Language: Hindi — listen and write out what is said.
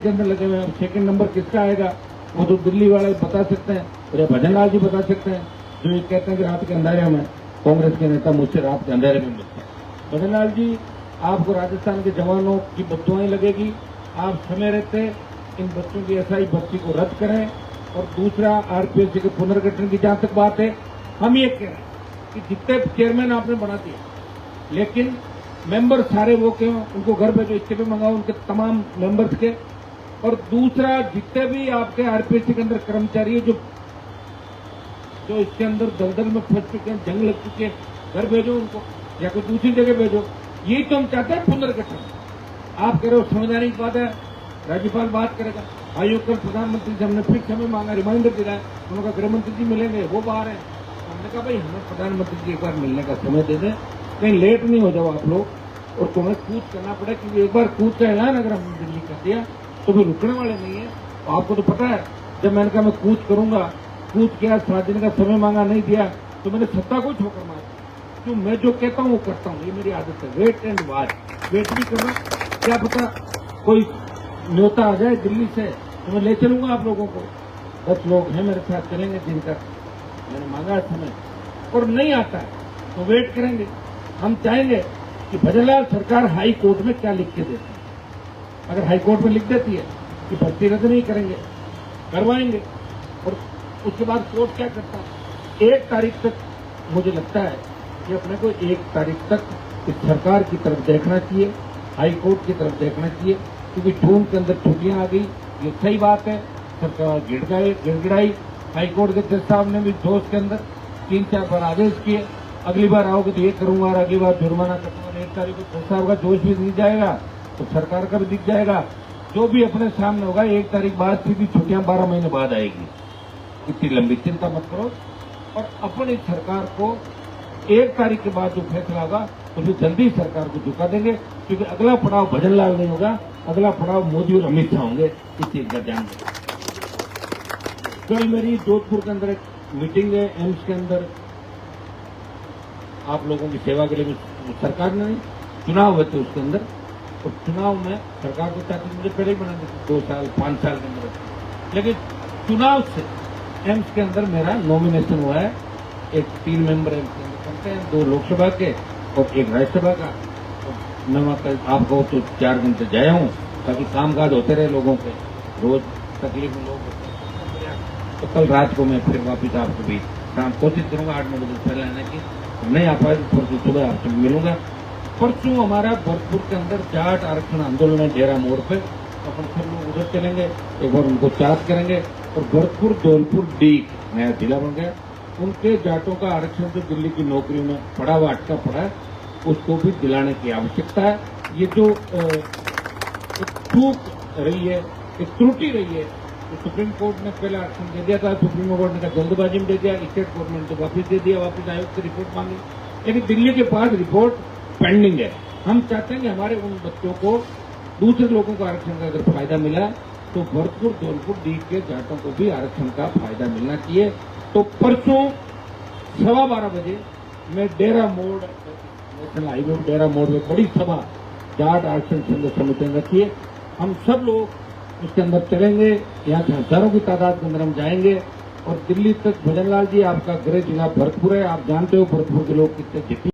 के अंदर लगे हुए हैं। सेकंड नंबर किसका आएगा वो तो दिल्ली वाले बता सकते हैं और भजन लाल जी बता सकते हैं, जो ये कहते हैं कि रात के अंधेरे में कांग्रेस के नेता मुझसे रात के अंधेरे में मिलते हैं। भजन लाल जी, आपको राजस्थान के जवानों की बद्दुआएं लगेगी। आप समय रहते इन बच्चों की एसआई भर्ती को रद्द करें। और दूसरा, आरपीएससी के पुनर्गठन की जहां तक बात है, हम ये कह रहे हैं कि जितने चेयरमैन आपने बना दिए, लेकिन मेंबर सारे वो क्यों, उनको घर भेजो, इस्तीफे मंगाओ उनके तमाम मेंबर्स के। और दूसरा, जितने भी आपके आरपीएससी के अंदर कर्मचारी है जो इसके अंदर दलदल में फंस चुके हैं, जंग लग चुके हैं, घर भेजो उनको या कोई दूसरी जगह भेजो। यही तो हम चाहते हैं, पुनर्गठन। आप कह रहे हो संवैधानिक बात है, राज्यपाल बात करेगा। आयोग कल प्रधानमंत्री से हमने फिर समय मांगा, रिमाइंडर दिलाया, उन्होंने कहा गृहमंत्री जी मिलेंगे, वो बाहर है। हमने कहा भाई हमें प्रधानमंत्री जी एक बार मिलने का समय दे दें, कहीं लेट नहीं हो जाओ आप लोग। और तुम्हें कूच करना पड़े, क्योंकि एक बार कूच का ऐलान अगर हमने दिल्ली कर दिया तो फिर रुकने वाले नहीं है। तो आपको तो पता है, जब मैंने कहा मैं कूच करूंगा, कूच किया, 7 दिन का समय मांगा, नहीं दिया, तो मैंने सत्ता को ठोकर मार दी। क्यों, मैं जो कहता हूँ वो करता हूँ, ये मेरी आदत है। वेट एंड वॉच, वेट भी करना। क्या पता कोई न्योता आ जाए दिल्ली से तो मैं ले चलूंगा आप लोगों को। 10 लोग हैं मेरे साथ, चलेंगे जिनका मैंने मांगा है समय, और नहीं आता है तो वेट करेंगे। हम चाहेंगे कि भजनलाल सरकार हाई कोर्ट में क्या लिख के देती है। अगर हाई कोर्ट में लिख देती है कि भर्ती रद्द नहीं करेंगे, करवाएंगे। और उसके बाद कोर्ट क्या करता है, 1 तारीख तक मुझे लगता है कि अपने को 1 तारीख तक इस सरकार की तरफ देखना चाहिए, हाई कोर्ट की तरफ देखना चाहिए। क्योंकि जून के अंदर छुट्टियां आ गई, ये सही बात है। सरकार गिड़गिड़ाई, हाई कोर्ट के जज साहब ने भी जोश के अंदर 3-4 बार आदेश किए, अगली बार आओगे तो ये करूंगा और अगली बार जुर्माना करूंगा। 1 तारीख को जज साहब का जोश भी दिख जाएगा तो सरकार का भी दिख जाएगा। जो भी अपने सामने होगा, 1 तारीख बाद सीधी छुट्टियां 12 महीने बाद आएगी। इतनी लंबी चिंता मत करो। और अपनी सरकार को 1 तारीख के बाद जो फैसला होगा तो फिर जल्दी सरकार को झुका देंगे, क्योंकि अगला पड़ाव भजनलाल नहीं होगा, अगला पड़ाव मोदी और अमित शाह होंगे। इस चीज का ध्यान दें। कल मेरी जोधपुर के अंदर एक मीटिंग है, एम्स के अंदर, आप लोगों की सेवा के लिए। सरकार ने चुनाव हुए थे उसके अंदर, और चुनाव में सरकार को चाहती मुझे पहले ही बना देती 2 साल 5 साल के अंदर। लेकिन चुनाव से एम्स के अंदर मेरा नॉमिनेशन हुआ है। एक 3 मेंबर एम्स के अंदर बनते हैं, 2 लोकसभा के और 1 राज्यसभा का। मैं आप कहो तो 4 दिन से जाया हूँ, ताकि कामकाज होते रहे लोगों के। रोज तकलीफ में लोग होते हैं, तो कल रात को मैं फिर वापिस आपको भी शाम कोशिश करूंगा 8-9 बजे पहले आने की। नहीं आ पाए तो परसों सुबह आपसे मिलूंगा। परसों हमारा भरतपुर के अंदर जाट आरक्षण आंदोलन है, डेरा मोड़ पे। अपन सब लोग उधर चलेंगे, एक बार उनको चार्ज करेंगे। और भरतपुर धौलपुर डी नया जिला बन गया, उनके जाटों का आरक्षण जो दिल्ली की नौकरी में पड़ा हुआ अटका पड़ा है, उसको भी दिलाने की आवश्यकता है। ये जो एक चूक रही है, एक त्रुटि रही है, तो सुप्रीम कोर्ट ने पहले आरक्षण दे दिया था, सुप्रीम कोर्ट ने कहा जल्दबाजी में दे दिया, स्टेट गवर्नमेंट ने वापिस दे दिया, वापिस आयोग से रिपोर्ट मांगी। लेकिन दिल्ली के पास रिपोर्ट पेंडिंग है। हम चाहते हैं कि हमारे उन बच्चों को, दूसरे लोगों को आरक्षण का अगर फायदा मिला तो भरतपुर धौलपुर डी के जाटों को भी आरक्षण का फायदा मिलना चाहिए। तो परसों 12:15 बजे मैं डेरा मोड़, नेशनल हाईवे डेरा मोड़ में बड़ी सभा जाट आरक्षण संघ समिति में रखी है। हम सब लोग उसके अंदर चलेंगे, यहाँ से हजारों की तादाद के अंदर हम जाएंगे। और दिल्ली तक भजनलाल जी, आपका गृह जिला भरतपुर है, आप जानते हो भरतपुर के लोग कितने जिद्दी